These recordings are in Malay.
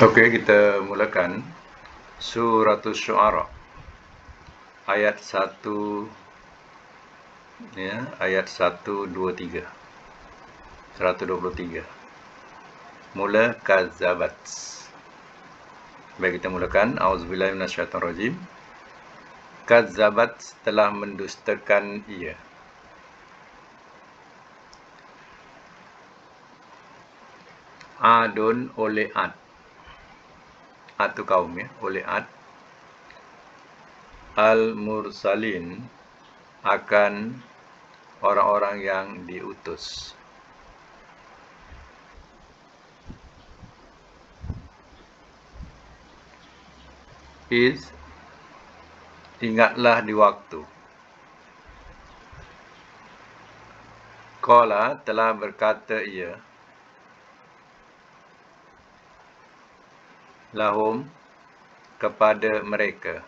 Oke, kita mulakan Suratul Syu'ara ayat 1 ya, ayat 123. 123. Mula kazzabat. Baik, kita mulakan. Auzubillahi minasyaitonirrajim. Kazzabat telah mendustakan ia. Adun oleh Ad. Ad tu kaum ya, oleh Ad. Al-Mursalin akan orang-orang yang diutus. Ingatlah di waktu. Qala telah berkata ia. Lahum kepada mereka.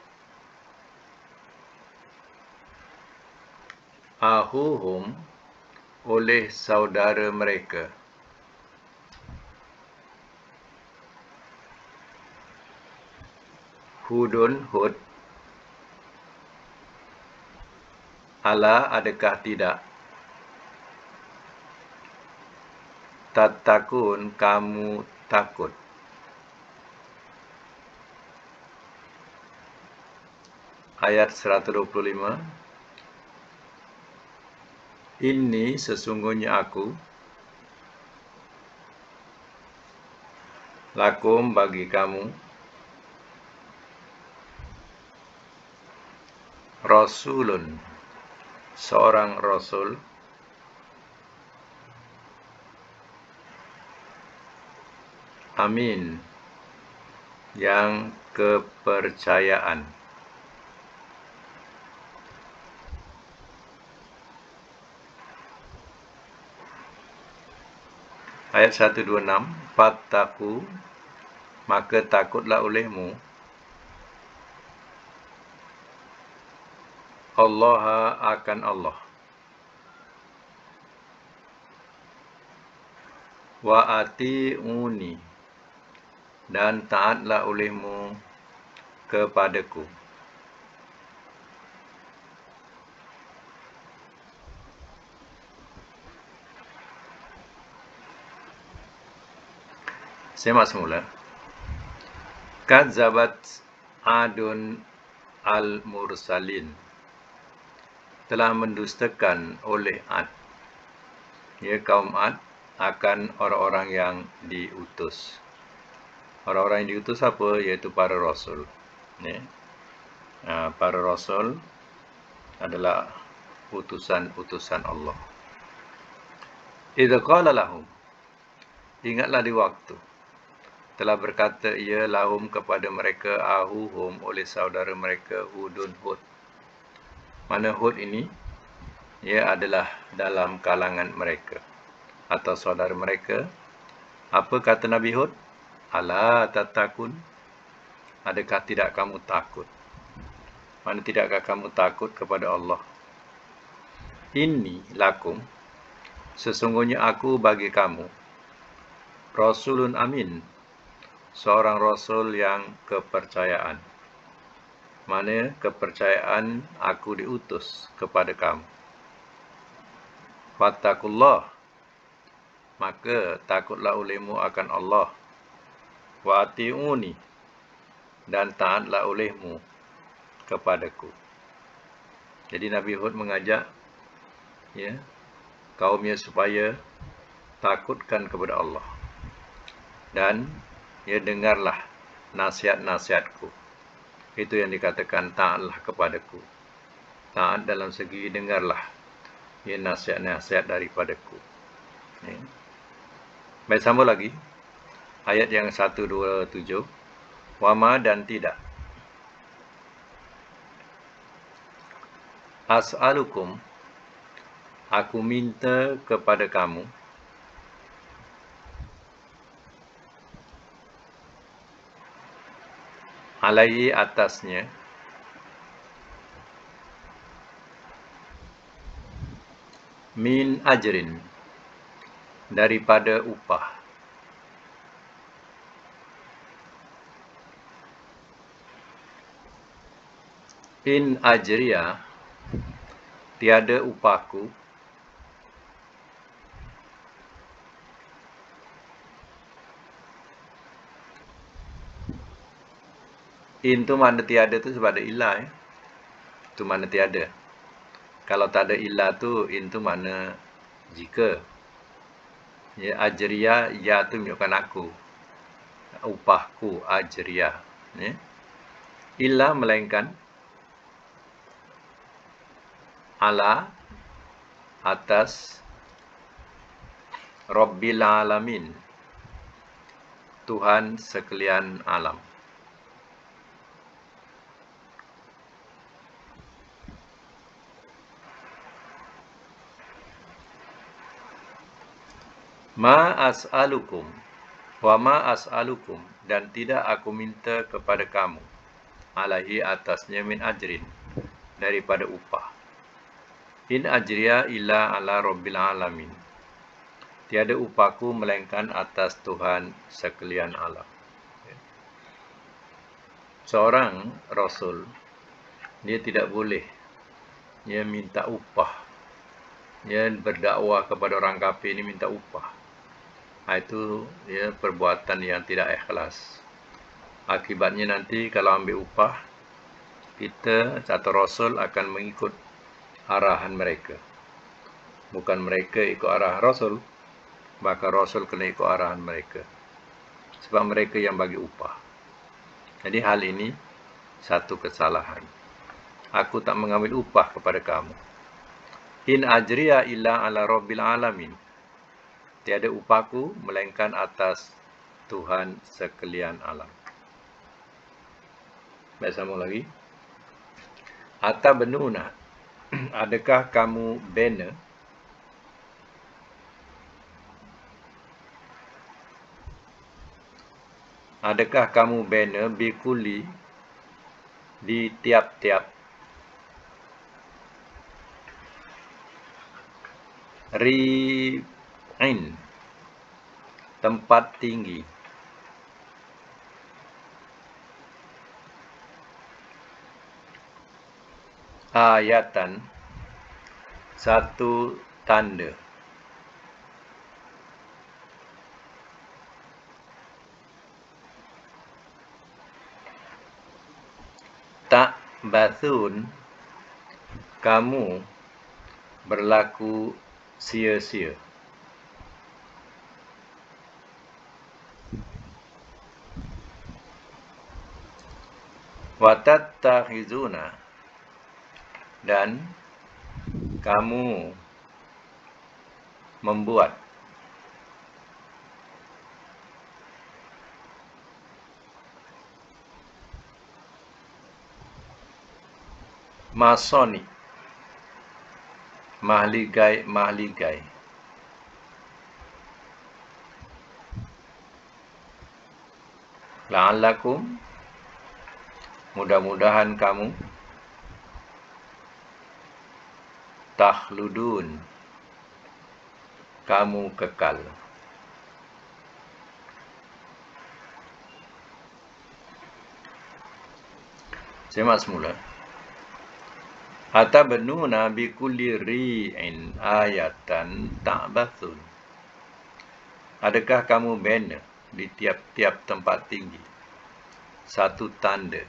Ahuhum oleh saudara mereka. Hudun Hud. Ala adakah tidak? Tatakun kamu takut. Ayat 125. Ini sesungguhnya aku. Lakum bagi kamu. Rasulun. Seorang Rasul. Amin. Yang kepercayaan. Ayat 126. Fattaku, maka takutlah olehmu. Allah akan Allah. Wa ati'uni, dan taatlah olehmu kepadaku. Semak semula. Kazzabat Adun al-Mursalin. Telah mendustakan oleh Ad. Ya, kaum Ad akan orang-orang yang diutus. Orang-orang yang diutus apa? Iaitu para Rasul. Ya. Para Rasul adalah utusan-utusan Allah. Idza qala lahum. Ingatlah di waktu. Telah berkata ia lahum kepada mereka ahuhum oleh saudara mereka Hudun Hud. Mana Hud ini? Ia adalah dalam kalangan mereka atau saudara mereka. Apa kata Nabi Hud? Ala tatakun. Adakah tidak kamu takut? Mana tidakkah kamu takut kepada Allah? Inni lakum. Sesungguhnya aku bagi kamu. Rasulun amin. Seorang Rasul yang kepercayaan. Mana kepercayaan aku diutus kepada kamu. Fattakullah. Maka takutlah olehmu akan Allah. Wa ati'uni. Dan taatlah olehmu kepadaku. Jadi Nabi Hud mengajak kaumnya supaya takutkan kepada Allah. Dan dengarlah nasihat-nasihatku. Itu yang dikatakan taatlah kepadaku. Taat dalam segi dengarlah nasihat-nasihat daripadaku. Baik, sambung lagi. Ayat yang 127. Wama dan tidak. As'alukum. Aku minta kepada kamu. Alaihi atasnya. Min ajrin. Daripada upah. In ajriya, tiada upahku. In tu mana tiada tu sebab ada ilah. Tu mana tiada. Kalau tak ada ilah tu, in tu mana jika. Ya, ajriya, ya tu menunjukkan aku. Upahku, ajriya. Ya. Ilah melainkan ala atas Rabbil alamin, Tuhan sekalian alam. Ma as'alukum wa ma as'alukum, dan tidak aku minta kepada kamu alaihi atasnya min ajrin, daripada upah. In ajriya illa ala rabbil alamin, tiada upahku melainkan atas Tuhan sekalian alam. Seorang Rasul, dia tidak boleh dia minta upah. Dia berdakwah kepada orang kafir ni minta upah. Itu ya perbuatan yang tidak ikhlas. Akibatnya nanti kalau ambil upah, kita atau Rasul akan mengikut arahan mereka. Bukan mereka ikut arah Rasul, maka Rasul kena ikut arahan mereka. Sebab mereka yang bagi upah. Jadi hal ini satu kesalahan. Aku tak mengambil upah kepada kamu. In ajriya illa ala rabbil alamin, tiada upahku melainkan atas Tuhan sekalian alam. Baik, sambung lagi. Atabenuna, adakah kamu bina? Adakah kamu bina bikuli, di tiap-tiap ri'in, tempat tinggi, ayatan, satu tanda, tak bathun, kamu berlaku sia-sia. Watattakhizuna, dan kamu membuat masoni, mahligai. La'allakum, mudah-mudahan kamu takhludun, kamu kekal. Semak semula. Atabenuna bikulli ri'in ayatan ta'bathun, adakah kamu bina di tiap-tiap tempat tinggi satu tanda,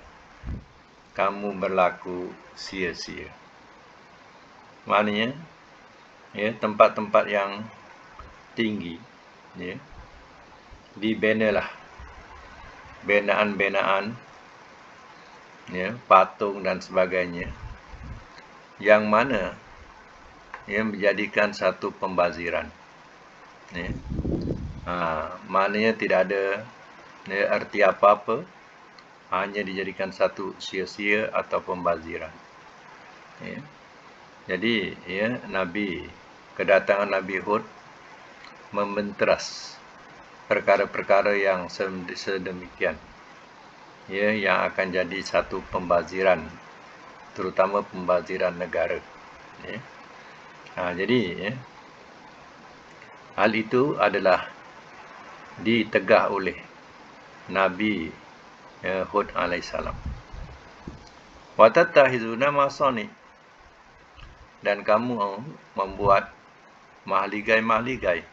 kamu berlaku sia-sia. Maknanya ya, tempat-tempat yang tinggi ya, dibinalah binaan-binaan ya, patung dan sebagainya, yang mana yang menjadikan satu pembaziran ya. Maknanya tidak ada ya, arti apa-apa, hanya dijadikan satu sia-sia atau pembaziran ya. Jadi ya, kedatangan Nabi Hud membenteras perkara-perkara yang sedemikian ya, yang akan jadi satu pembaziran, terutama pembaziran negara ya. Jadi ya, hal itu adalah ditegah oleh Nabi Hud alaihissalam. Wa tattakhizuna masani, dan kamu membuat mahligai-mahligai.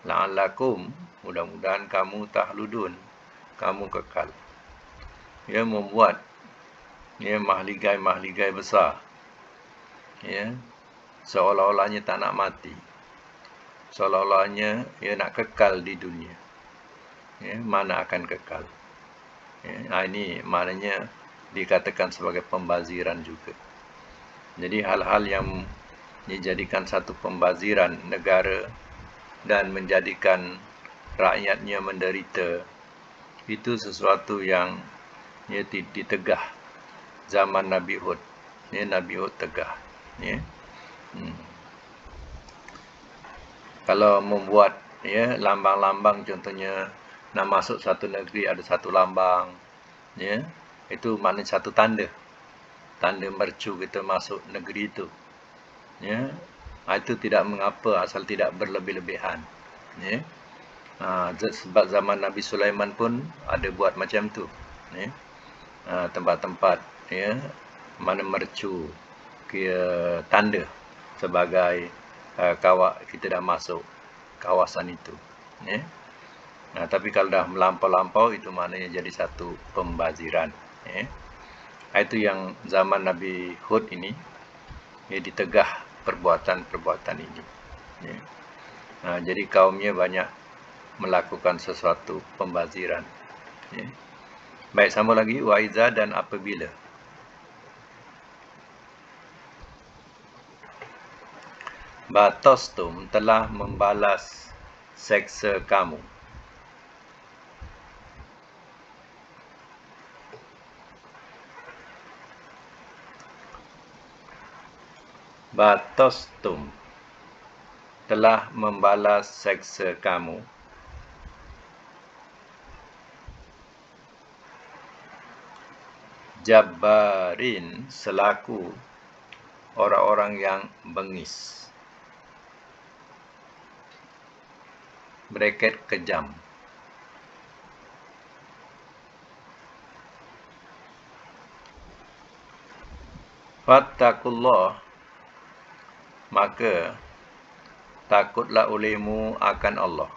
La'allakum, mudah-mudahan kamu tahludun, kamu kekal. Ya, membuat mahligai-mahligai besar. Ya, seolah-olahnya tak nak mati. Seolah-olahnya nak kekal di dunia. Ya, mana akan kekal. Ya, ini maknanya dikatakan sebagai pembaziran juga. Jadi hal-hal yang dijadikan satu pembaziran negara dan menjadikan rakyatnya menderita, itu sesuatu yang ditegah zaman Nabi Hud. Nabi Hud tegah. Kalau membuat lambang-lambang, contohnya nak masuk satu negeri ada satu lambang, itu maknanya satu tanda mercu kita masuk negeri itu. Itu tidak mengapa asal tidak berlebih-lebihan. Sebab zaman Nabi Sulaiman pun ada buat macam tu. Tempat-tempat mana mercu tanda sebagai kita dah masuk kawasan itu. Tapi kalau dah melampau-lampau, itu maknanya jadi satu pembaziran. Itu yang zaman Nabi Hud ini ditegah perbuatan-perbuatan ini. Jadi kaumnya banyak melakukan sesuatu pembaziran. Baik, sambung lagi. Wa iza, dan apabila. Batostum, telah membalas seksa kamu. Batostum, telah membalas seksa kamu. Jabbarin, selaku orang-orang yang bengis. Bracket kejam. Fattakullah, maka takutlah olehmu akan Allah.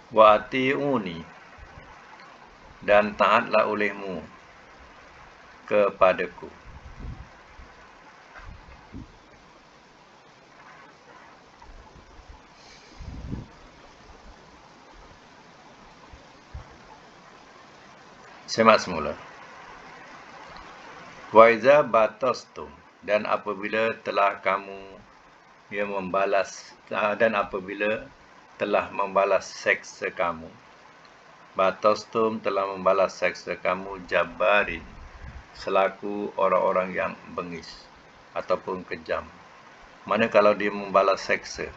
Wa ati'uni, dan taatlah olehmu kepadaku. Semak semula. Wa iza batostum, dan apabila telah kamu membalas, dan apabila telah membalas seksa kamu. Batostum, telah membalas seksa kamu. Jabbarin, selaku orang-orang yang bengis ataupun kejam. Mana kalau dia membalas seksa,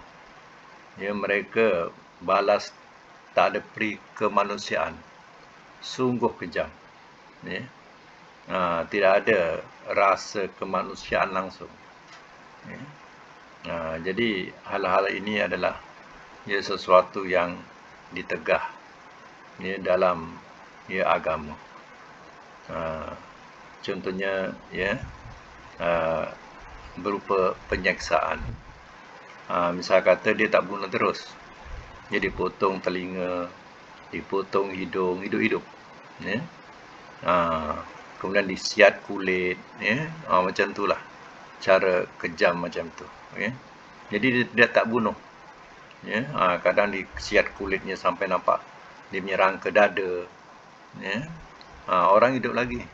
mereka balas tak ada peri kemanusiaan, sungguh kejam. Tidak ada rasa kemanusiaan langsung. Jadi hal-hal ini adalah sesuatu yang ditegah dalam agama. Contohnya berupa penyiksaan. Misal kata dia tak bunuh terus, dia dipotong telinga, dipotong hidung, hidup-hidup. Kemudian disiat kulit, macam itulah cara kejam macam tu. Jadi dia tak bunuh. Kadang disiat kulitnya sampai nampak dia menyerang ke dada. Orang hidup lagi.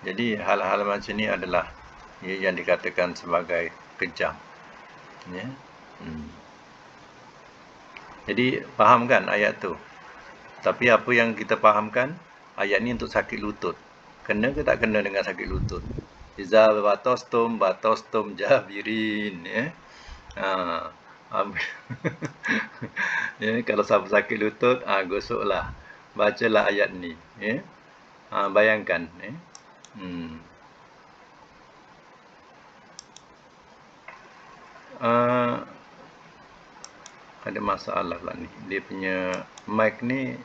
Jadi hal-hal macam ni adalah yang dikatakan sebagai kejam. Jadi faham kan ayat tu? Tapi apa yang kita fahamkan, ayat ni untuk sakit lutut. Kena ke tak kena dengan sakit lutut? Iza batostum jabirin. Kalau siapa sakit lutut, gosoklah. Bacalah ayat ni. Bayangkan. Ada masalah lah ni. Dia punya mic ni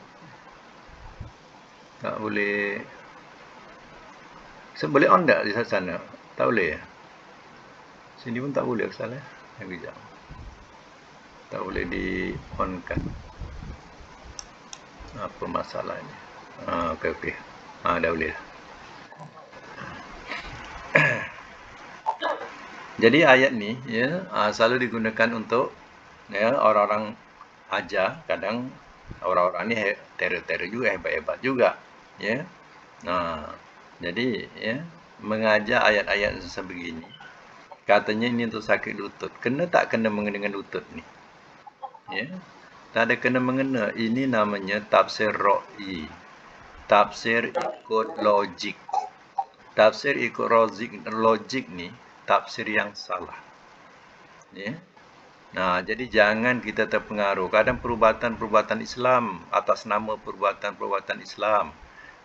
tak boleh. Boleh on tak di sana? Tak boleh ya? Sini pun tak boleh salah. Kejap. Tak boleh di on kan. Apa masalahnya? Okey. Dah boleh dah. Jadi ayat ni ya selalu digunakan untuk ya orang-orang ajar. Kadang orang-orang ni terror juga, hebat-hebat juga ya. Jadi ya mengajar ayat-ayat sebegini. Katanya ini untuk sakit lutut. Kena tak kena mengena dengan lutut ni? Ya. Tak ada kena mengena. Ini namanya tafsir ro'i. Tafsir ikut logik. Tafsir ikut logik ni tafsir yang salah. Ya. Jadi jangan kita terpengaruh. Kadang perubatan Islam atas nama perubatan Islam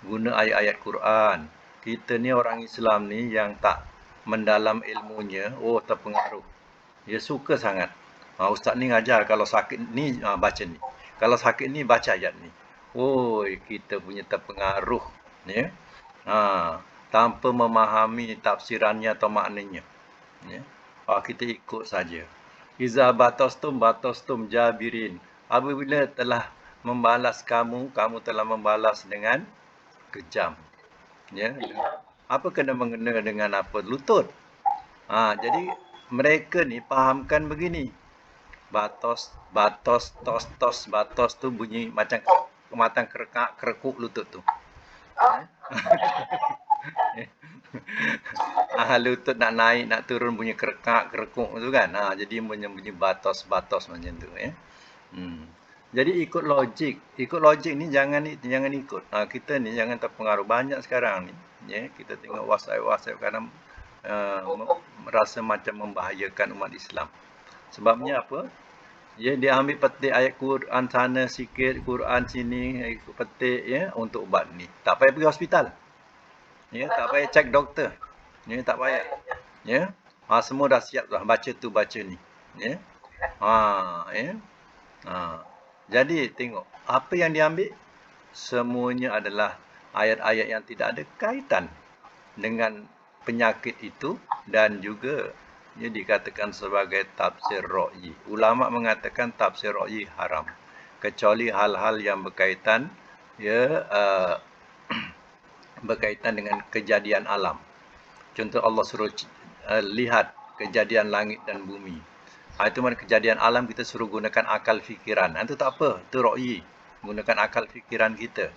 guna ayat-ayat Quran. Kita ni orang Islam ni yang tak mendalam ilmunya, terpengaruh. Dia suka sangat. Ustaz ni ngajar kalau sakit ni baca ni. Kalau sakit ni baca ayat ni. Kita punya terpengaruh ya. Tanpa memahami tafsirannya atau maknanya. Ya. Kita ikut saja. Iza batostum jabirin. Apabila telah membalas kamu telah membalas dengan kejam. Ya. Apa kena mengena dengan apa? Lutut. Jadi mereka ni fahamkan begini. Batos tu bunyi macam kerekuk lutut tu. Lutut nak naik nak turun bunyi kerekuk tu kan. Jadi bunyi batos macam tu ya. Jadi ikut logik ni jangan ikut. Kita ni jangan terpengaruh banyak sekarang ni. Ya, kita tengok WhatsApp kadang merasa macam membahayakan umat Islam. Sebabnya apa? Ya, dia ambil petik ayat Quran sana sikit, Quran sini, ikut petik ya untuk ubat ni. Tak payah pergi hospital. Ya, tak payah cek doktor. Ya, tak payah. Ya. Semua dah siap dah baca tu baca ni. Ya. Ya. Jadi tengok apa yang diambil semuanya adalah ayat-ayat yang tidak ada kaitan dengan penyakit itu dan juga ia dikatakan sebagai tafsir ro'i. Ulama mengatakan tafsir ro'i haram kecuali hal-hal yang berkaitan berkaitan dengan kejadian alam. Contoh Allah suruh lihat kejadian langit dan bumi. Itu mana kejadian alam kita suruh gunakan akal fikiran. Itu tak apa, itu ro'i. Gunakan akal fikiran kita.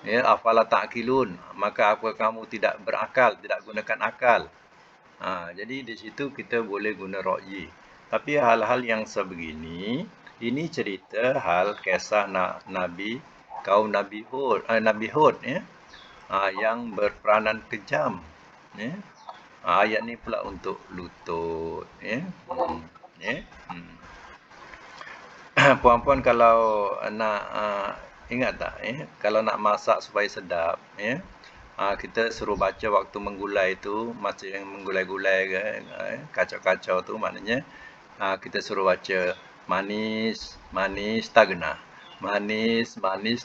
Ya, afala ta'qilun, maka apa kamu tidak berakal, tidak gunakan akal. Jadi di situ kita boleh guna ro'i. Tapi hal-hal yang sebegini, ini cerita hal kisah kaum Nabi Hud ya. Yang berperanan kejam ya. Ayat ni pula untuk lutut ya. Puan-puan kalau nak ingat tak kalau nak masak supaya sedap ya, kita suruh baca waktu menggulai tu, masa yang menggulai-gulai ke kacau-kacau tu, maknanya kita suruh baca manis tagna. Manis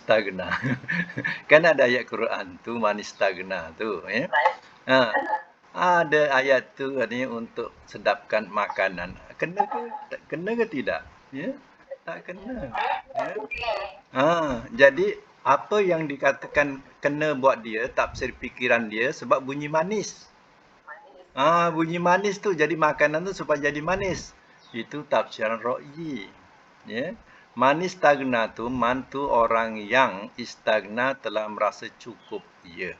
tagna. Kan ada ayat Quran tu manis tagna tu ya. Ada ayat tu artinya untuk sedapkan makanan. Kena ke tidak? Ya. Tak kena. Ya. Jadi apa yang dikatakan kena buat dia, tafsir fikiran dia sebab bunyi manis. Bunyi manis tu jadi makanan tu supaya jadi manis. Itu tafsiran ro'i. Ya. Manis tagna tu mantu orang yang istagna telah merasa cukup. Ya.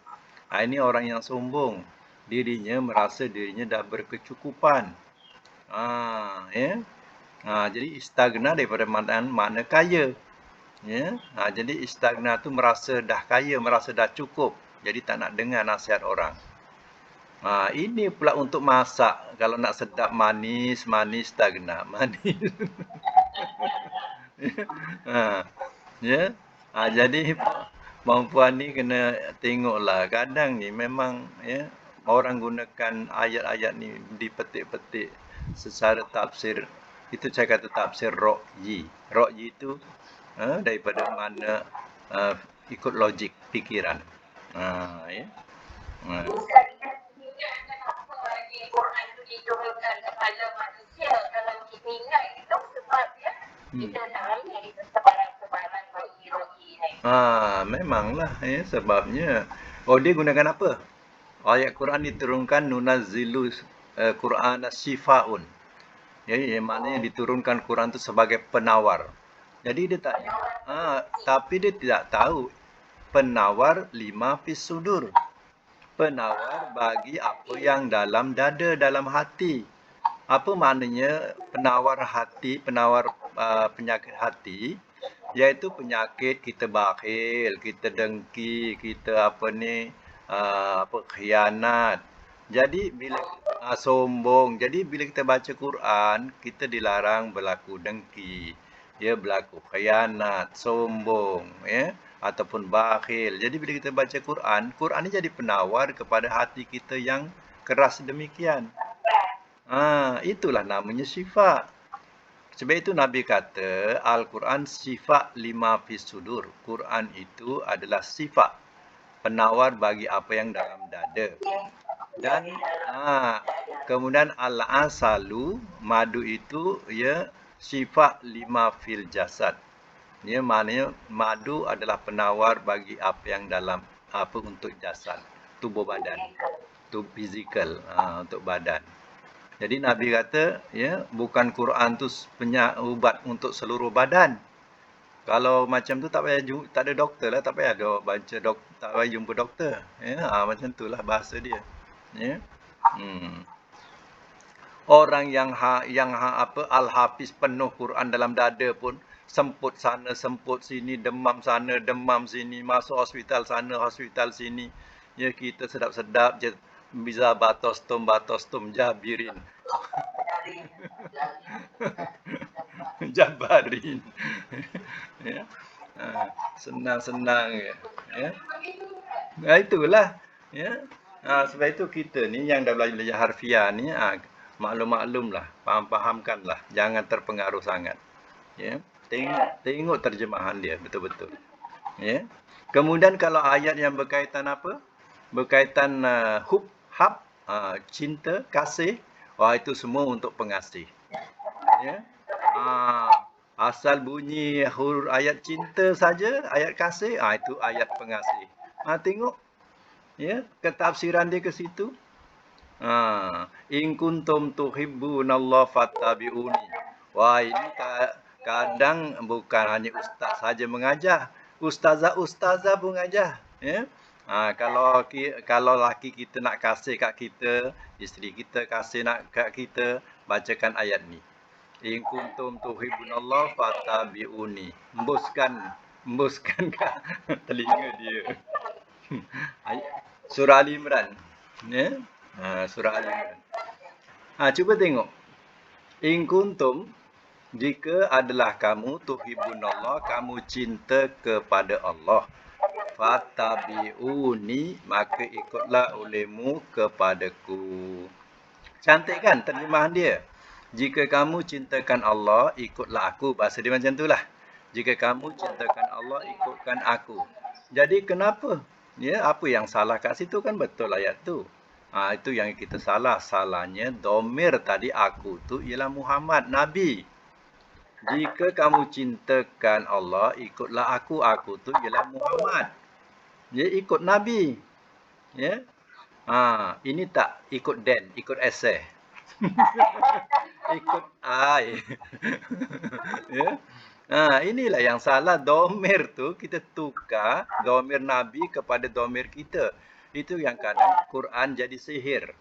Ini orang yang sombong. Dirinya merasa dirinya dah berkecukupan. Ya. Jadi istagna daripada makna kaya. Ya. Jadi istagna tu merasa dah kaya, merasa dah cukup. Jadi tak nak dengar nasihat orang. Ini pula untuk masak. Kalau nak sedap manis tagna. Manis. Ya. Jadi perempuan ni kena tengoklah. Kadang ni memang ya orang gunakan ayat-ayat ni dipetik-petik secara tafsir Itu saya kata tafsir Ra'yi. Ra'yi itu daripada mana ikut logik fikiran. Ya. Bukan ingat kenapa Quran itu diturunkan kepada manusia. Kalau kita ingat itu sebabnya kita fahami itu sebarang-sebarang rogi-rogi ini. Memanglah ya sebabnya. Dia gunakan apa? Ayat Quran diturunkan nunazzilu Qur'ana shifaun. Jadi maknanya diturunkan Quran itu sebagai penawar. Jadi dia tak tapi dia tidak tahu penawar lima fis sudur. Penawar bagi apa yang dalam dada, dalam hati. Apa maknanya penawar hati, penawar penyakit hati? Iaitu penyakit kita bakhil, kita dengki, kita khianat. Jadi bila sombong. Jadi bila kita baca Quran, kita dilarang berlaku dengki, ya berlaku khianat, sombong, ya ataupun bakhil. Jadi bila kita baca Quran, Quran ini jadi penawar kepada hati kita yang keras demikian. Itulah namanya syifa. Sebab itu Nabi kata Al-Quran sifat lima fis sudur. Quran itu adalah sifat penawar bagi apa yang dalam dada. Dan kemudian al-asalu, madu itu ya sifat lima fil jasad. Ya, maknanya madu adalah penawar bagi apa yang dalam untuk jasad, tubuh badan. Tu fizikal, untuk badan. Jadi Nabi kata, ya, bukan Quran tu ubat untuk seluruh badan. Kalau macam tu tak ada doktor lah, tak payah tak payah jumpa doktor. Ya, macam itulah bahasa dia. Ya. Orang yang al-hafiz penuh Quran dalam dada pun semput sana, semput sini, demam sana, demam sini, masuk hospital sana, hospital sini. Ya, kita sedap-sedap je bisa batostum jabirin. Jabarin. Ya. Senang-senang ya. Itulah ya. Sebab itu kita ni yang dah belajar harfiah ni maklum-maklumlah, faham-fahamkanlah, jangan terpengaruh sangat. Ya. Tengok terjemahan dia betul-betul. Ya. Kemudian kalau ayat yang berkaitan apa? Berkaitan hab, cinta, kasih, itu semua untuk pengasih. Ya. Asal bunyi huruf ayat cinta saja, ayat kasih, itu ayat pengasih. Tengok ya, ketafsiran dia ke situ. In kuntum tuhibbunallaha fattabi'uni. Wah, ini kadang bukan hanya ustaz saja mengajar, ustazah pun mengajar, ya. Kalau laki kita nak kasih kat kita, isteri kita kasih nak kat kita, bacakan ayat ni. In kuntum tuhibbunallaha fattabi'uni. Embuskan kat telinga dia. Surah Ali Imran. Ya. Surah Ali Imran. Cuba tengok. In kuntum, jika adalah kamu tuhibunallah, kamu cinta kepada Allah. Fattabi'uni, maka ikutlah olehmu kepadaku. Cantik kan terjemahan dia? Jika kamu cintakan Allah, ikutlah aku. Bahasa dia macam itulah. Jika kamu cintakan Allah, ikutkan aku. Jadi kenapa? Ya, apa yang salah kat situ kan betul ayat tu. Itu yang kita salah. Salahnya domir tadi aku tu ialah Muhammad, Nabi. Jika kamu cintakan Allah, ikutlah aku. Aku tu ialah Muhammad. Ya, ikut Nabi. Ya. Ini tak ikut Dan, ikut eseh. Ikut ai. Ya. Inilah yang salah. Domir tu kita tukar domir Nabi kepada domir kita. Itu yang kadang Quran jadi sihir.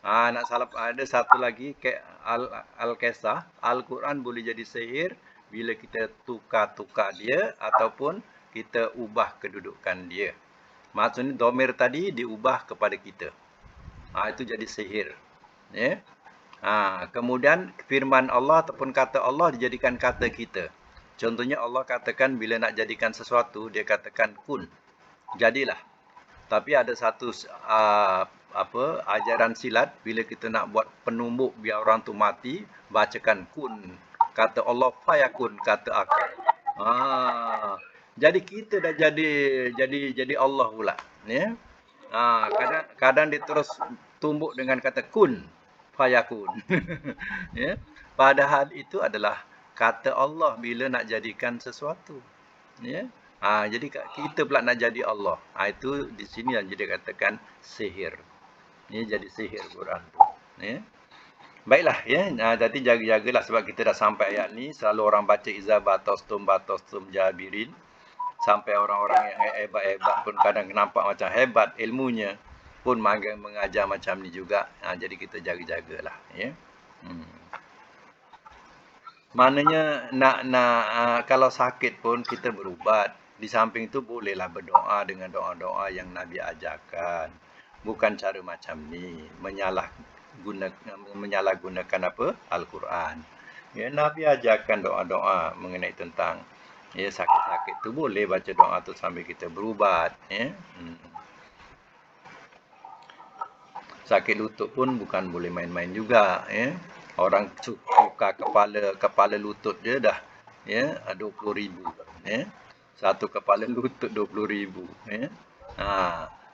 Nak salah ada satu lagi Al-Kisah. Al-Quran boleh jadi sihir bila kita tukar-tukar dia ataupun kita ubah kedudukan dia. Maksudnya domir tadi diubah kepada kita. Itu jadi sihir. Ya. Kemudian firman Allah ataupun kata Allah dijadikan kata kita. Contohnya Allah katakan bila nak jadikan sesuatu, dia katakan kun. Jadilah. Tapi ada satu ajaran silat bila kita nak buat penumbuk biar orang tu mati, bacakan kun. Kata Allah fayakun, kata aku. Jadi kita dah jadi Allah pula, ya. Kadang dia terus tumbuk dengan kata kun, fayakun. Ya. Padahal itu adalah kata Allah bila nak jadikan sesuatu. Ya. Jadi kita pula nak jadi Allah. Itu di sini yang jadi katakan sihir. Ini jadi sihir Quran tu. Ya. Baiklah ya. Jadi jaga-jagalah sebab kita dah sampai ayat ni. Selalu orang baca iza batostum jabirin. Sampai orang-orang yang hebat-hebat pun kadang nampak macam hebat ilmunya pun mengajar macam ni juga. Jadi kita jaga-jagalah ya. Maknanya kalau sakit pun kita berubat. Di samping itu bolehlah berdoa dengan doa-doa yang Nabi ajarkan. Bukan cara macam ni, menyalahgunakan apa? Al-Quran. Ya, Nabi ajarkan doa-doa mengenai tentang ya sakit-sakit tu boleh baca doa tu sambil kita berubat, ya. Sakit lutut pun bukan boleh main-main juga, ya. Orang tukar kepala lutut dia dah ya 20,000, ya. Satu kepala lutut 20,000, ya.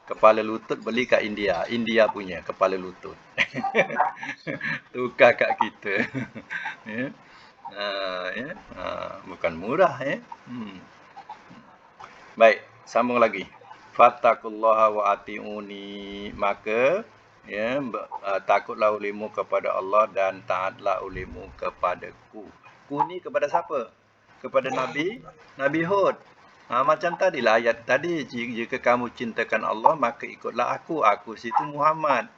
Kepala lutut beli kat India. India punya kepala lutut. Tukar kat kita. Ya. Bukan murah ya. Baik, sambung lagi. Fattaqullaha wa atiuni, maka ya takutlah olehmu kepada Allah dan taatlah olehmu kepadaku. Ku ni kepada siapa? Kepada Nabi Hud. Macam tadilah ayat tadi, jika kamu cintakan Allah maka ikutlah aku. Aku situ Muhammad.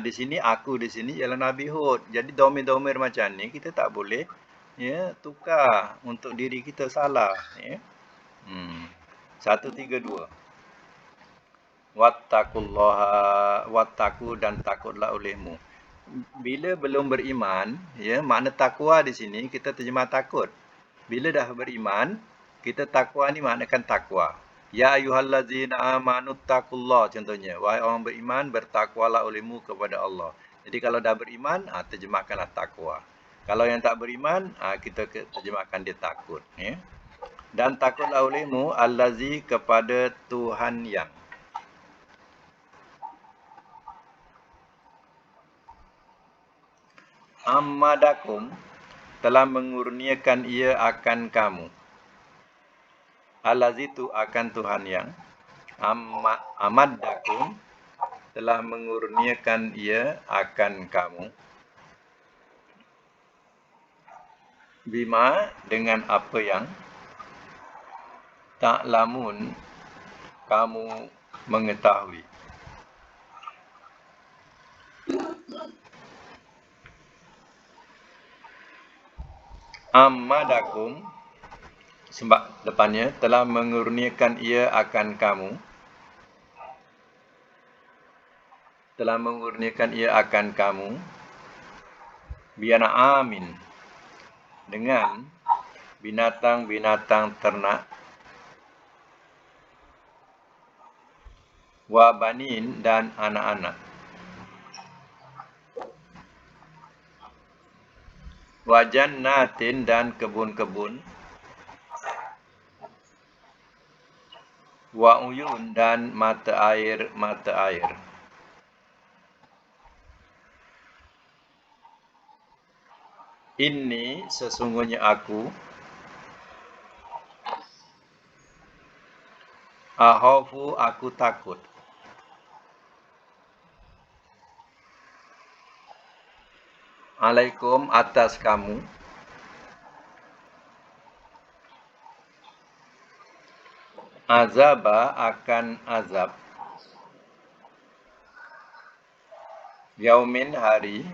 Di sini aku di sini ialah Nabi Hud. Jadi domir-domir macam ni kita tak boleh ya tukar untuk diri kita salah, ya. 1 3 2. Wattaqu dan takutlah olehmu. Bila belum beriman, ya, makna takwa di sini kita terjemah takut. Bila dah beriman, kita takwa ni maknakan takwa. Ya ayyuhallazina amanu taqullah, contohnya, wahai orang beriman, bertakwalah olehmu kepada Allah. Jadi kalau dah beriman, terjemahkanlah takwa. Kalau yang tak beriman, kita terjemahkan dia takut, ya. Dan takutlah olehmu allazi, kepada Tuhan yang amadakum, telah mengurniakan ia akan kamu. Allazi itu akan Tuhan yang amadakum, telah mengurniakan ia akan kamu. Bima, dengan apa yang ta'lamun, kamu mengetahui. Amadakum, sebab depannya telah mengurniakan ia akan kamu. Telah mengurniakan ia akan kamu. Biana amin, dengan binatang-binatang ternak. Wa banin, dan anak-anak. Wa jannatin, dan kebun-kebun. Wa uyun, dan mata air. Inni, sesungguhnya aku, akhafu, aku takut. Alaikum, atas kamu. Azaba, akan azab. Yaumin, hari.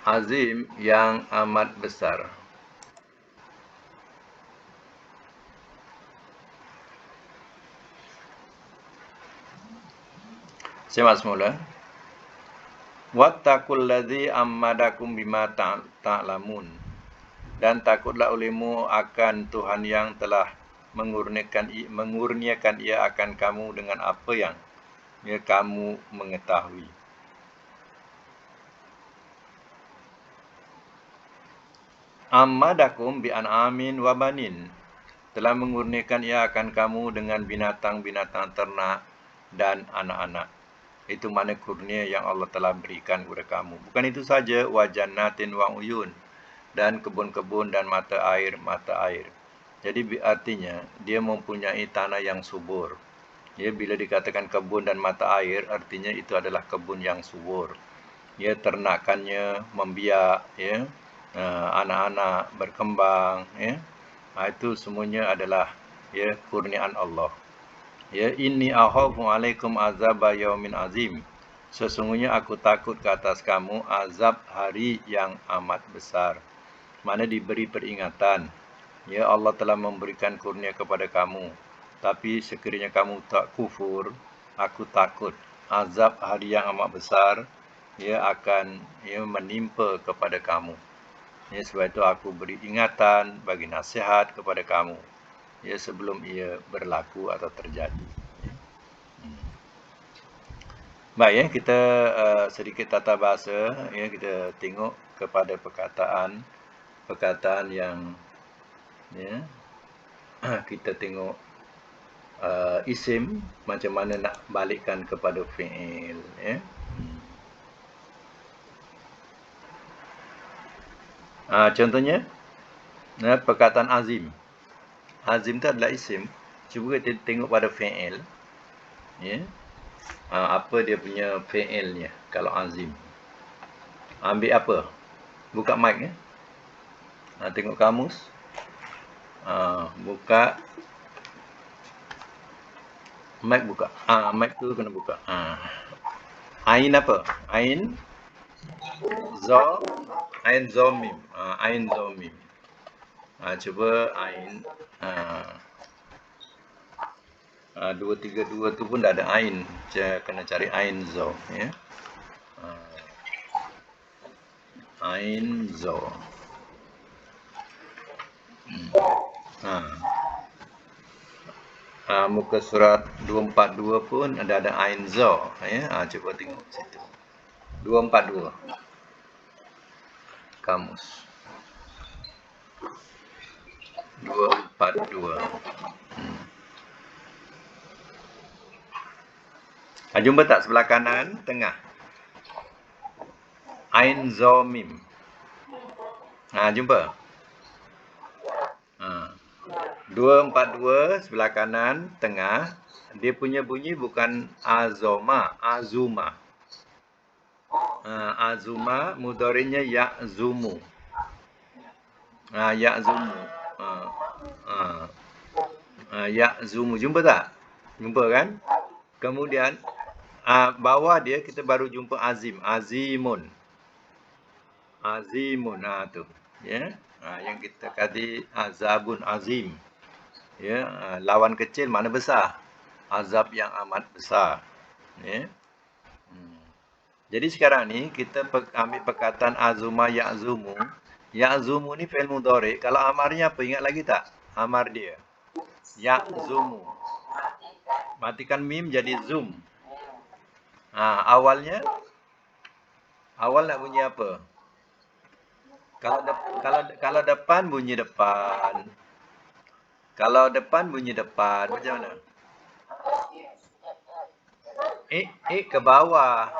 Azim, yang amat besar. Simak semula. Wattaqul ladzi ammadakum bima ta'lamun. Dan takutlah olehmu akan Tuhan yang telah mengurniakan ia akan kamu dengan apa yang kamu mengetahui. Ammadakum bi an'amin wa banin. Telah mengurniakan ia akan kamu dengan binatang-binatang ternak dan anak-anak. Itu mana kurnia yang Allah telah berikan kepada kamu. Bukan itu saja, wa jannatin wa uyun, dan kebun-kebun dan mata air. Jadi artinya dia mempunyai tanah yang subur. Ya, bila dikatakan kebun dan mata air, artinya itu adalah kebun yang subur. Ya, ternakannya membiak, ya, anak-anak berkembang, ya. Itu semuanya adalah ya kurniaan Allah. Ya, inni akhafu alaikum azaba yaumin azim. Sesungguhnya aku takut ke atas kamu azab hari yang amat besar. Mana diberi peringatan. Ya, Allah telah memberikan kurnia kepada kamu. Tapi sekiranya kamu tak kufur, aku takut azab hari yang amat besar ia akan menimpa kepada kamu. Ya, sebab itu aku beri ingatan, bagi nasihat kepada kamu. Ya, sebelum ia berlaku atau terjadi. Baik, ya, kita sedikit tata bahasa. Ya, kita tengok kepada perkataan yang ya, kita tengok isim macam mana nak balikkan kepada fi'il. Ya. Contohnya, perkataan azim. Azim itu adalah isim. Cuba kita tengok pada fi'il. Ya. Apa dia punya fi'ilnya kalau azim. Ambil apa? Buka mic ya. Tengok kamus. Buka. Mic buka. Mic tu kena buka. Ain apa? Ain. Zo. Ain zo mim. Ain zo mim. Cuba ain. 232 tu pun dah ada ain. Kena cari ain zo. Ya. Ain zo. Muka surat 242 pun ada ain zo. Ya. Cuba tengok situ. 242. Kamus. 242. Jumpa tak sebelah kanan, tengah? Ain zo mim. Jumpa? 242 sebelah kanan, tengah. Dia punya bunyi bukan azoma, azuma. Azuma, mudhari'nya ya'zumu. Ya'zumu. Ya'zumu. Jumpa tak? Jumpa kan? Kemudian, bawah dia kita baru jumpa azim. Azimun. Azimun. Tu. Ya. Yang kita kata azabun azim. Ya. Lawan kecil mana besar? Azab yang amat besar. Ya. Jadi sekarang ni kita ambil perkataan azuma ya'zumu. Ya'zumu ni fi'il mudhari'. Kalau amarnya apa? Ingat lagi tak? Amar dia. Ya'zumu. Matikan mim jadi zum. Awal nak bunyi apa? Kalau depan bunyi depan. Kalau depan bunyi depan. Macam mana? Ke bawah.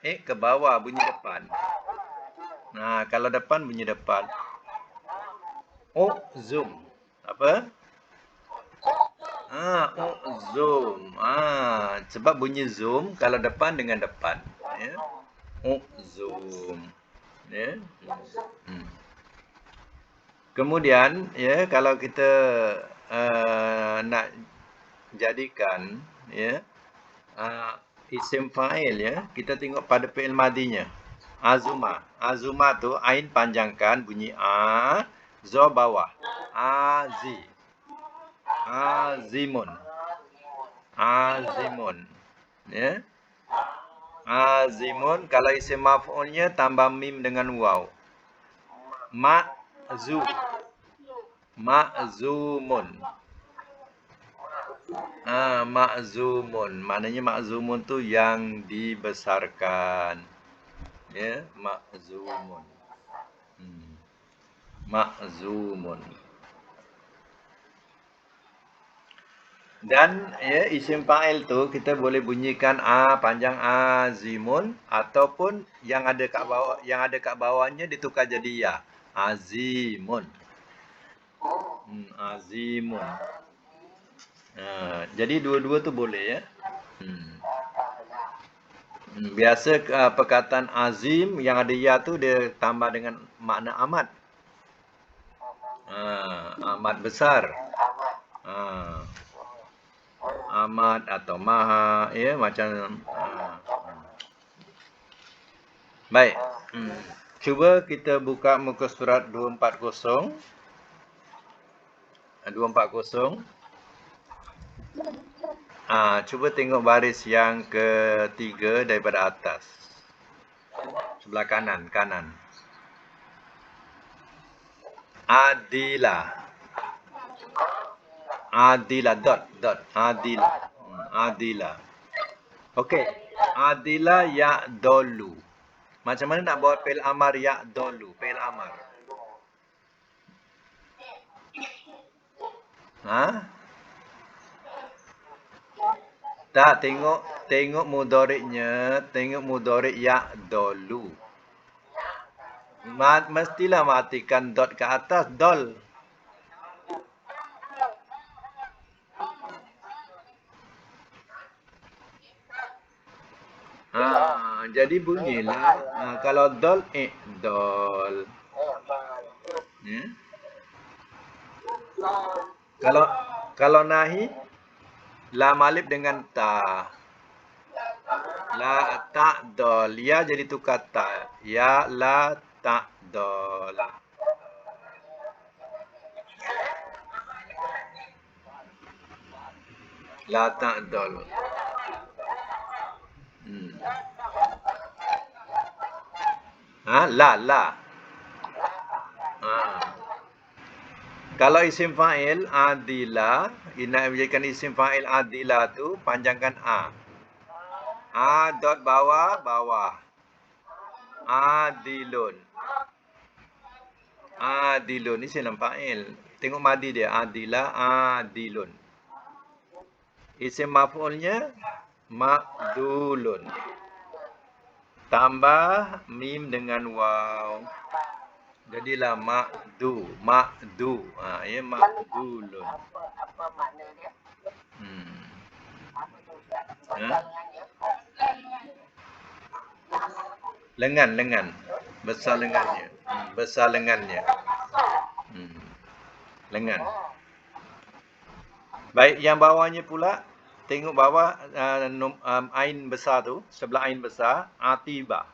Ke bawah bunyi depan. Kalau depan bunyi depan. Zoom. Apa? Zoom. Sebab bunyi zoom kalau depan dengan depan. Ya. Zoom. Ya. Kemudian, ya, kalau kita nak jadikan ya isim fa'il ya, kita tengok pada fi'il madinya. Azuma. Azuma tu ain panjangkan bunyi a, zo bawah. Azimun. Azimun. Ya. Azimun kalau isim maf'ulnya tambah mim dengan waw. Ma'zumun. Ma'zumun. Maknanya ma'zumun tu yang dibesarkan. Ya, ma'zumun. Ma'zumun. Dan ya, isim fa'il tu kita boleh bunyikan a panjang azimun ataupun yang ada kat bawahnya ditukar jadi ya. Azimun. Azimun. Jadi dua-dua tu boleh ya. Biasa perkataan azim yang ada ya tu dia tambah dengan makna amat. Amat besar. Amat atau maha ya macam baik. Cuba kita buka muka surat 240. 240. Cuba tengok baris yang ketiga daripada atas. Sebelah kanan. Adila. Dot. Adila. Okey. Adila ya'dolu. Macam mana nak buat fi'il amar ya'dolu? Fi'il amar. Tak, tengok mudhari'nya. Tengok mudhari' ya'dolu. Mestilah matikan dot ke atas. Dol. Jadi bunyilah kalau dol dol. Kalau nahi lam alif dengan ta. La ta'dol. Ya jadi tukar ta. Ya la ta'dol. La ta'dol. La. Kalau isim fa'il adila, nak menjadikan isim fa'il adila tu panjangkan a. Dot bawah. Adilun. Adilun isim fa'il. Tengok madi dia. Adila, adilun. Isim maf'ulnya ma'dulun. Tambah mim dengan waw. Jadilah ma'du. Ya ma'dulun. Apa makna dia? Lengan. Besar lengannya. Lengan. Baik, yang bawahnya pula. Tengok bawah ain besar tu. Sebelah ain besar. Atibah.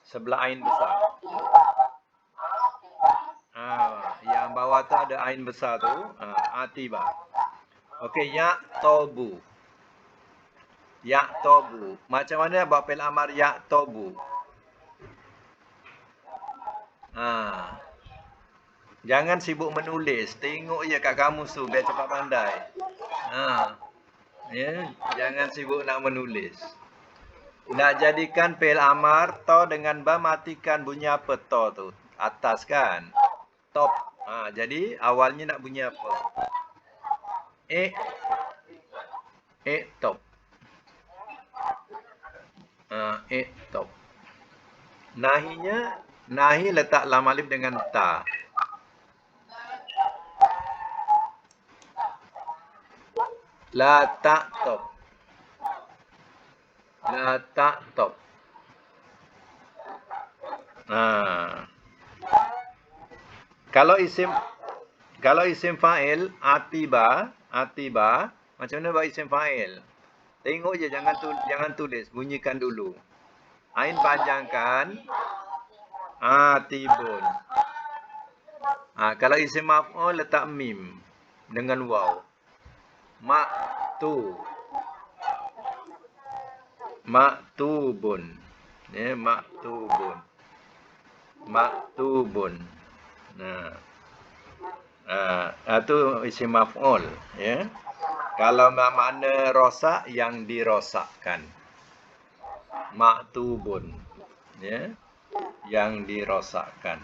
Sebelah ain besar. Yang bawah tu ada ain besar tu. Atibah. Okey, ya'tobu. Macam mana buat fi'il amar ya'tobu? Jangan sibuk menulis. Tengok je kat kamus tu biar cepat pandai. Jangan sibuk nak menulis. Nak jadikan fi'il amar to dengan ba matikan bunyi apa to tu? Atas kan? Top. Jadi awalnya nak bunyi apa? Top. Top. Nahi letak lam alif dengan ta. La ta'top. Kalau isim fa'il atiba, macam mana buat isim fa'il? Tengok je, jangan tulis, bunyikan dulu. Ain panjangkan. Atibun. Kalau isim maf'ul letak mim dengan waw. Maktubun. Ya, maktubun. Itu isim maf'ul, ya. Kalau makna rosak, yang dirosakkan. Maktubun. Ya. yang dirosakkan.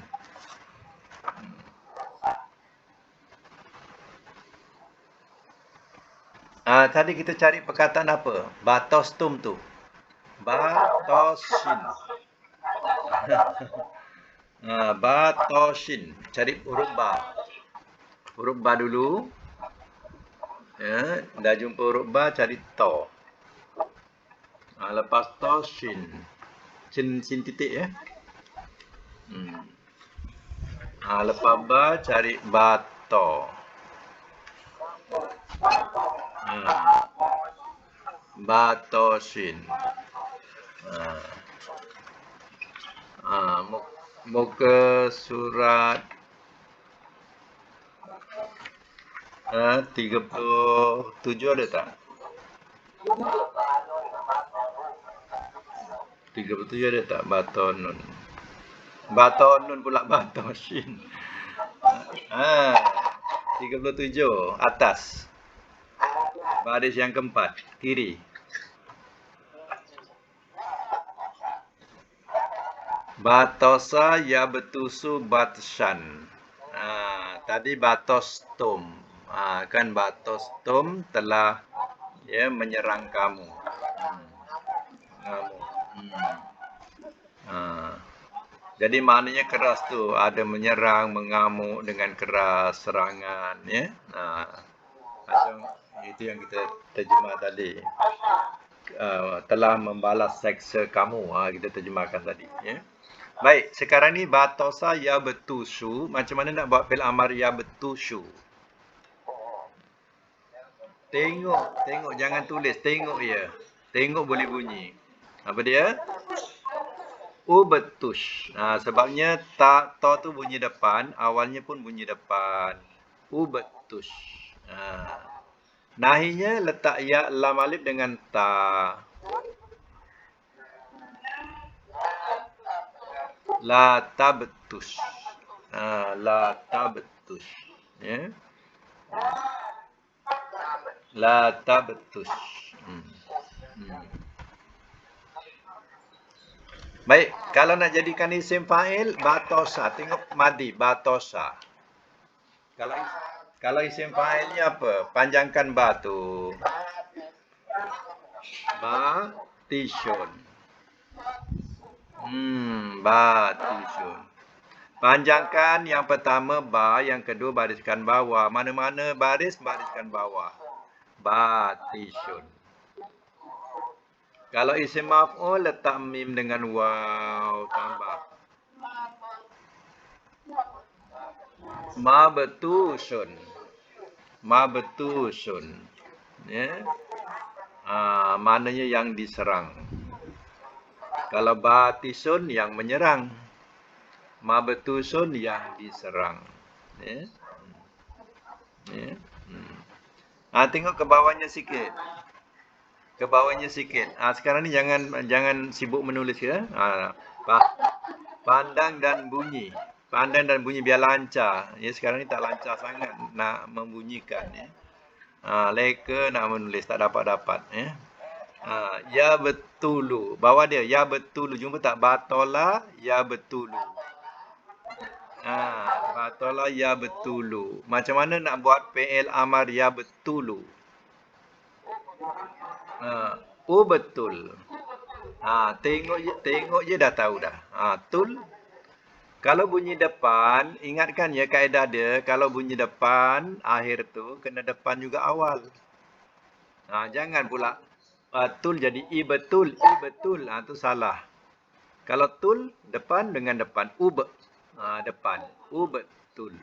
Tadi kita cari perkataan apa? Batostum tu. Batoshin. Batoshin. Cari huruf ba. Huruf ba dulu. Ya, dah jumpa huruf ba, cari to. Lepas to shin. Sin titik ya. Lepas ba, cari bato. Batoshin. Muka surat 37 ada tak? 37 ada tak? Batonun. Batonun pula batoshin. 37 atas. Baris yang keempat, kiri. Batosa ya betusu batshan. Tadi batostum. Kan batostum telah menyerang kamu. Jadi maknanya keras tu, ada menyerang, mengamuk dengan keras, serangan, ya. Macam itu yang kita terjemah tadi. Telah membalas seksa kamu, kita terjemahkan tadi, ya. Baik, sekarang ni batosa ya betusu, macam mana nak buat fi'il amar ya betusu? Tengok, jangan tulis, tengok ya. Tengok boleh bunyi. Apa dia? Ubetush. Sebabnya to tu bunyi depan, awalnya pun bunyi depan. Ubetush. Nahinya letak ya lam alif dengan ta. La tabtush. La tabtush. Ya. La tabtush. Baik, kalau nak jadikan isim fa'il, batosa. Tengok madi, batosa. Kalau isim fa'ilnya apa? Panjangkan ba tu. Batishun. Batishun. Panjangkan yang pertama ba, yang kedua bariskan bawah. Mana-mana bariskan bawah. Batishun. Kalau isim maf'ul, letak mim dengan waw tambah. Mabtusun. Mabtusun. Ya. Maknanya yang diserang. Kalau batisun yang menyerang. Mabtusun yang diserang. Ya. Ya. Tengok ke bawahnya sikit. Ke bawahnya sikit. Sekarang ni jangan sibuk menulis ya. Pandang dan bunyi. Pandang dan bunyi biar lancar. Ya, sekarang ni tak lancar sangat nak membunyikan ya. Leka nak menulis tak dapat ya. Ya betulu. Bawah dia ya betulu. Jumpa tak batola ya betulu. Batola ya betulu. Macam mana nak buat fi'il amar ya betulu? Betul. Tengok je dah tahu dah. Tul. Kalau bunyi depan, ingatkan ya kaedah dia, kalau bunyi depan, akhir tu kena depan juga awal. Jangan pula tul jadi i betul. Tu salah. Kalau tul depan dengan depan, depan. Betul.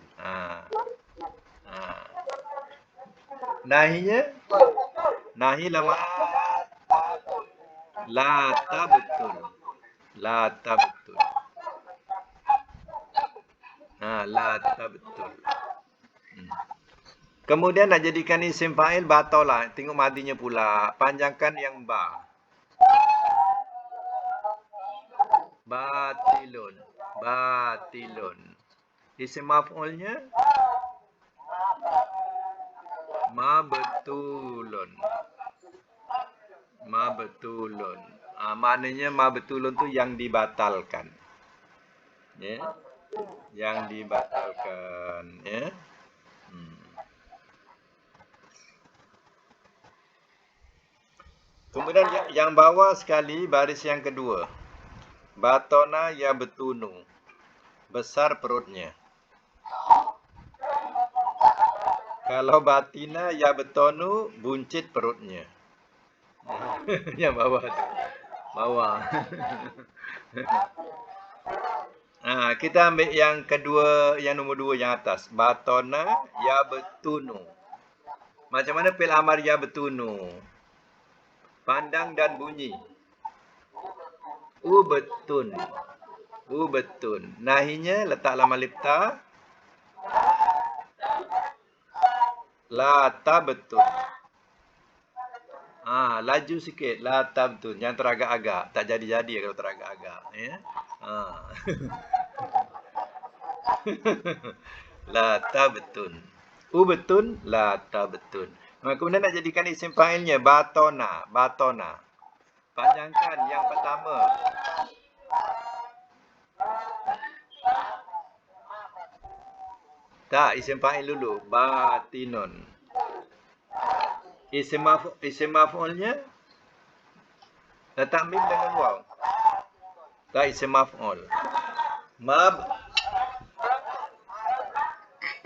Nahi lama. La tabtul. La tabtul. La tabtul. Kemudian nak jadikan isim fa'il batolah. Tengok madinya pula. Panjangkan yang ba. Batilun. Batilun. Isim maf'ulnya mabtulun. Mabtulun. Maknanya mabtulun tu yang dibatalkan. Ya. Yang dibatalkan, ya. Kemudian yang bawah sekali baris yang kedua. Batona ya betunu. Besar perutnya. Kalau batina ya betonu, buncit perutnya. Yang bawah tu. Bawah. Kita ambil yang kedua, yang nombor 2 yang atas. Batona ya betunu. Macam mana fi'il amar ya betunu? Pandang dan bunyi. Ubetun. Ubetun. Nahinya letak lama lipta. La tabetun. Laju sikit. La tabetun. Yang teragak-agak. Tak jadi-jadi kalau teragak-agak. Ya. La tabetun. Ubetun. La tabetun. Kemudian nak jadikan isim fa'ilnya. Batona. Batona. Panjangkan yang pertama. Tak, isim fa'il dulu. Batinun. Isim maf'ulnya letak mim dengan waw. Tak, isim maf'ul.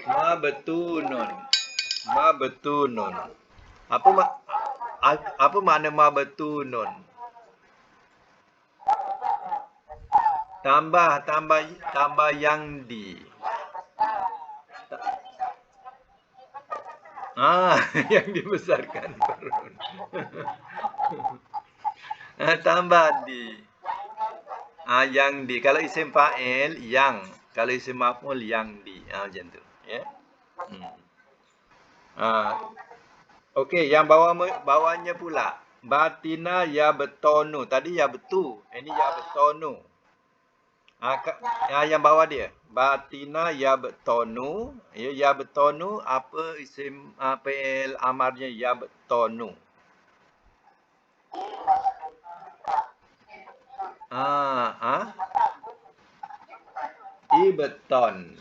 Mabtunun. Mabtunun. Apa makna mabtunun? Tambah yang di. Yang dibesarkan perut. Tambah di. Yang di. Kalau isim fa'il, yang. Kalau isim maf'ul, yang di. Macam tu. Ya. Okey, yang bawahnya pula. Batina ya betonu. Tadi ya betu. Ini ya betonu. Yang bawah dia. Batina ya betonu. Ya betonu. Apa isim fi'il amarnya ya betonu? Ibeton.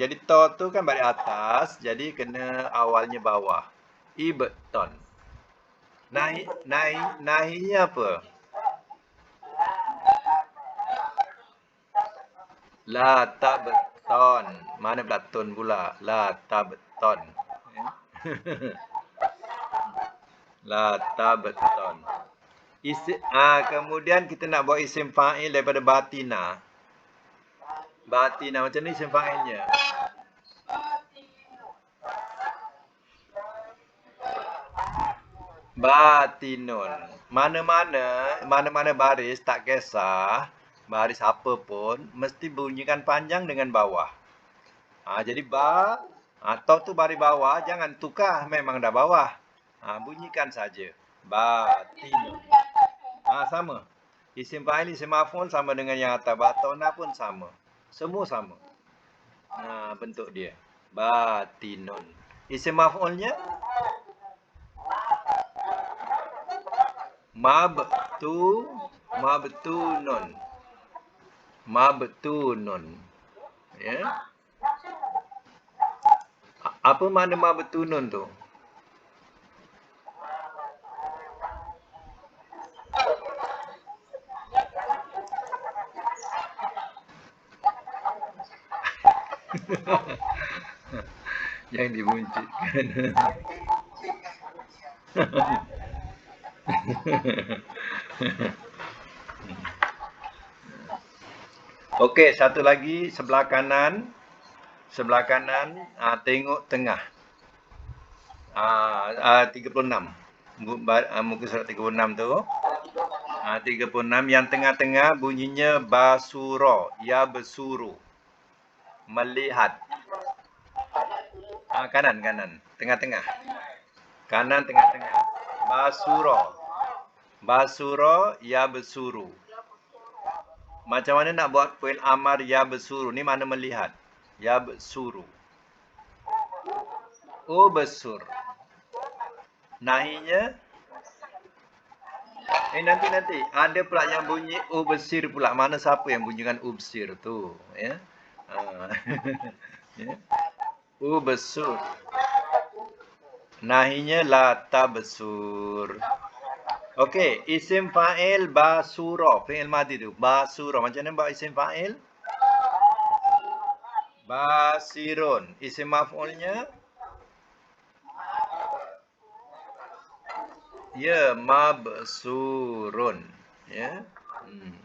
Jadi to tu kan balik atas. Jadi kena awalnya bawah. Ibeton. Nahinya apa? La tabeton. Mana pula ton pula? La tabeton. La tabeton. Kemudian kita nak buat isim fa'il daripada batina. Batina macam ni isim fa'ilnya. Batinun. Mana-mana baris tak kisah. Baris apa pun mesti bunyikan panjang dengan bawah. Jadi to tu baris bawah, jangan tukar, memang dah bawah. Bunyikan saja. Batinun. Sama. Isim fa'il, isim maf'ul sama dengan yang atas. Batona pun sama. Semua sama. Bentuk dia. Batinun. Isim maf'ulnya mabtunun. Mabtunun. Ya. Apa makna mabtunun tu? Yang dibuncitkan. Okey, satu lagi sebelah kanan. Sebelah kanan, tengok tengah. 36. Muka surat 36 tu. 36 yang tengah-tengah bunyinya basuro, ya besuru. Melihat. Kanan, tengah-tengah. Kanan tengah-tengah. Basuro. Basuro ya besuru. Macam mana nak buat fi'il amar ya besuru? Ni mana melihat? Ya besuru. Besur. Nahinya Nanti. Ada pula yang bunyi ubsir pula. Mana siapa yang bunyikan ubsir tu? Ya. Ya. Ubsur. Nahinya la tabsur. Okey, isim fa'il basura. Fi'il madhi tu. Basura. Macam mana buat isim fa'il? Basirun. Isim maf'ulnya? Ya, mabsurun. Ya.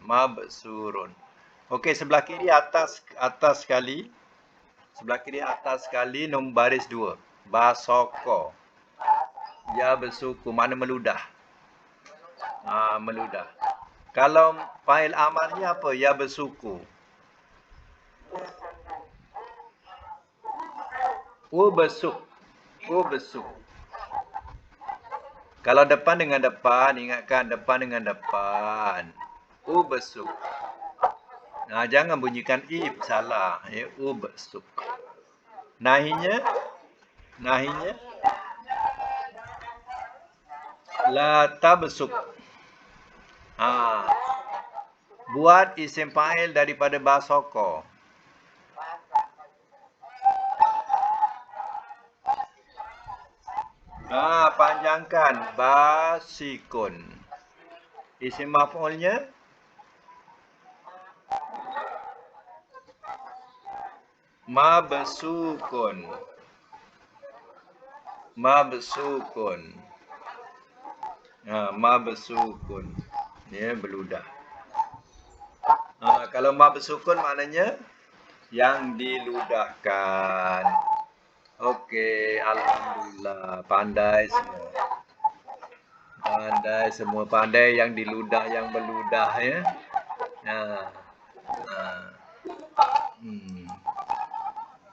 Mabsurun. Okey, sebelah kiri atas sekali. Sebelah kiri atas sekali nombor baris 2. Basoko. Ya bersuku. Mana meludah? Meludah. Kalau fa'il amarnya apa? Ya bersuku. Ubesuk. Kalau depan dengan depan, ingatkan depan dengan depan. Ubesuk. Jangan bunyikan i, salah. Ya, ubesuk. Nahinya? La tabsuk. Buat isim fa'il daripada basoko. Panjangkan. Basikun. Isim maf'ulnya? Mabsukun. Mabsukun. Ya, beludah. Kalau mabsukun maknanya yang diludahkan. Okey, alhamdulillah. Pandai semua. Pandai yang diludah, yang beludah ya.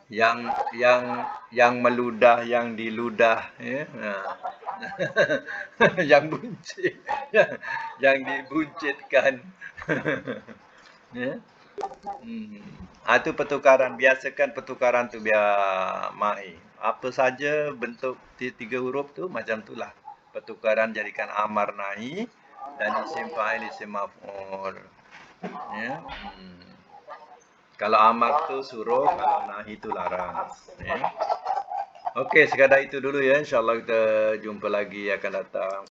Yang meludah, yang diludah ya. Yang buncit. Yang dibuncitkan. Ya. Itu pertukaran. Biasakan pertukaran tu biar mai. Apa saja bentuk 3 huruf tu macam itulah. Pertukaran jadikan amar nahi dan isim fa'il, isim maf'ul. Ya. Kalau amar tu suruh, kalau nahi tu larang. Ya. Okey, sekadar itu dulu ya. InsyaAllah kita jumpa lagi akan datang.